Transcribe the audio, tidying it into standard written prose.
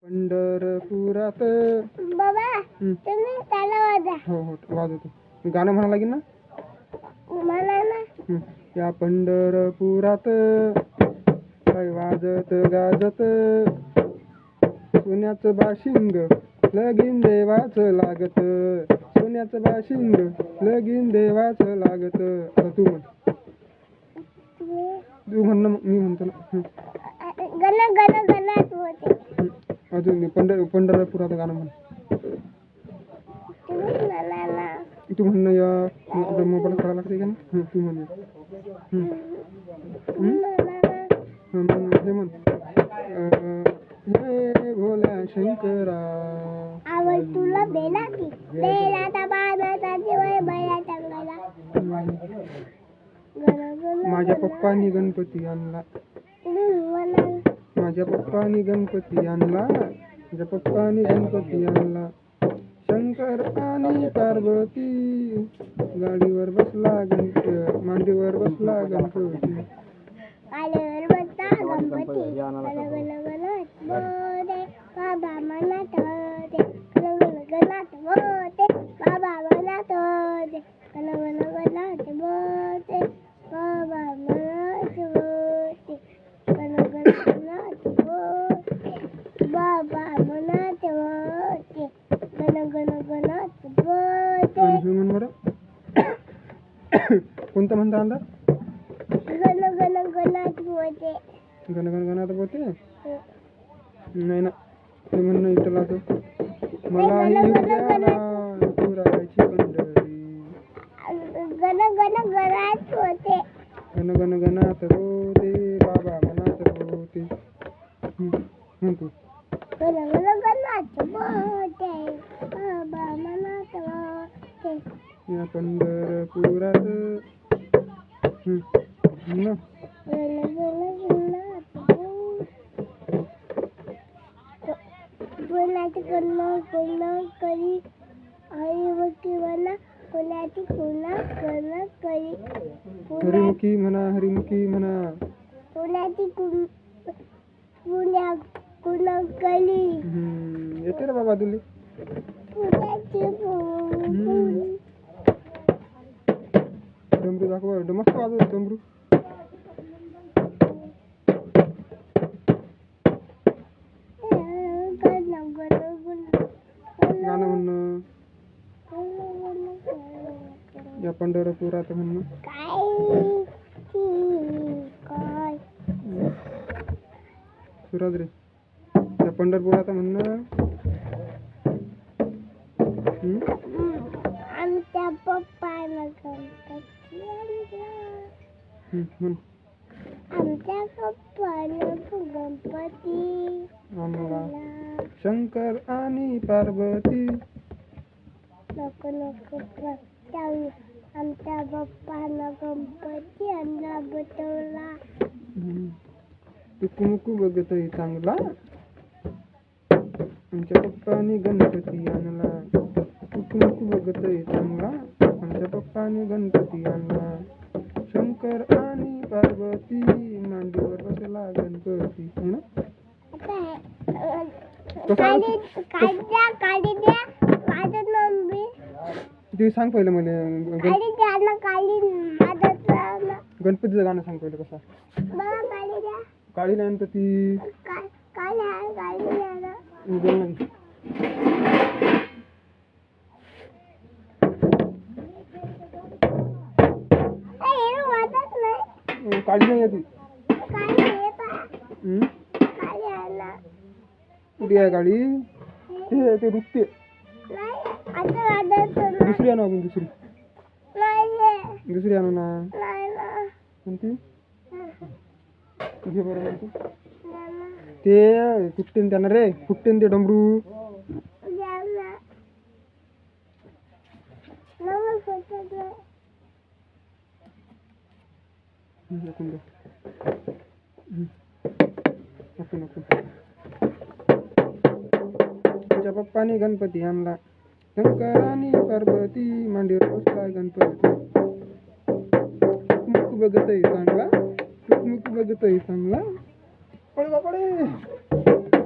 पंढरपुरात बाबा तुम्ही त्याला वाजा. हो हो वाजवतो. गाणं म्हणा लागेल ना. मला ना या पंढरपुरात काय वाजत गाजत सोन्याचं बाशिंग लगीन देवाचं लागत. सोन्याचं बाशिंग लगीन देवाचं लागत. आता तू म्हण. तू म्हण ना, मी म्हणतो ना. गण गण गणात होते. अजून पंढरपुरात गाणं म्हण. तुम्ही मला ना तू म्हण ना. या आपल्या मोबाईल करायला लागते का ना. तू म्हण. हे म्हण. हे भोल्या शंकरा आवड तुला बेलाती बेलाता बाणाचा जीव बैला चांगला. माझ्या पप्पानी गणपती आणला. माझ्या पप्पानी गणपती आणला. माझ्या पप्पानी गणपती आणला. शंकर आणि पार्वती गाडीवर बसला गणपती मांडीवर बसला गणपती. गाडीवर बसला गणपती गण गण गणात बोते बाबा मनात होते. गण गण गणात बोते बाबा मनात होते. गण गण गणात बोते बाबा मनात होते. गण गण गणात बोते बाबा मनात होते. गण गण गणात बोते. म्हण बरं. कोणतं म्हणता अंदा. गण गण गणात बोते. गण गण गणात बोलते. नाही ना. ते म्हणणं इथं असं. मला ही पुरायची पंढरी. गण गण गणात होते. गण गण गणात होते बाबा मनात होते. म्हण तू. गण गण गणात होते बाबा मनात होते. या पंढरपुरात ना. गण गण गणात पुण्याची कन्या कन्या करी हरिमुखी म्हणा. पुण्याची पुन्हा कन्या करी हरिमुखी म्हणा. हरिमुखी म्हणा. पुण्याची पुण्या कुणा कली येते रे बाबा तुले. पुण्याची डमरू दाखव. मस्त वाजवतो डमरू. गाणं म्हणणं. या पंढरपुरात म्हणणं. काय सुराज रे. या पंढरपुरात म्हणणं. आमच्या पप्पानं गणपती आणला. म्हण. आमच्या पप्पानं गणपती आणला. शंकर आणि पार्वती. नको नको त्यावेळी आमच्या पप्पानं गणपती आणला बटवला. टुकमुकू बघतोय चांगला. आमच्या पप्पानी गणपती आणला. टुकमुकू बघतोय चांगला. आमच्या पप्पानी गणपती आणला. शंकर आणि पार्वती मांडीवर बसला गणपती. है ना. ते सांग पहिलं मला. गणपतीचं गाणं सांग पहिलं. कसा काळी गणपती. काळी नाही येते. कुठे आहे काळी. ते रुकते. दुसरी आणू आपण. दुसरी आणू ना. कोणती. घे बरं म्हणते. ते फुटते त्यांना रे. फुटते ते डमरू. तुझ्या पप्पानी गणपती आणला. शंकर आणि पार्वती मांडीवर बसला गणपती. टुकमुक बघतोय चांगला. टुकमुक बघतोय चांगला. पळे बापडे.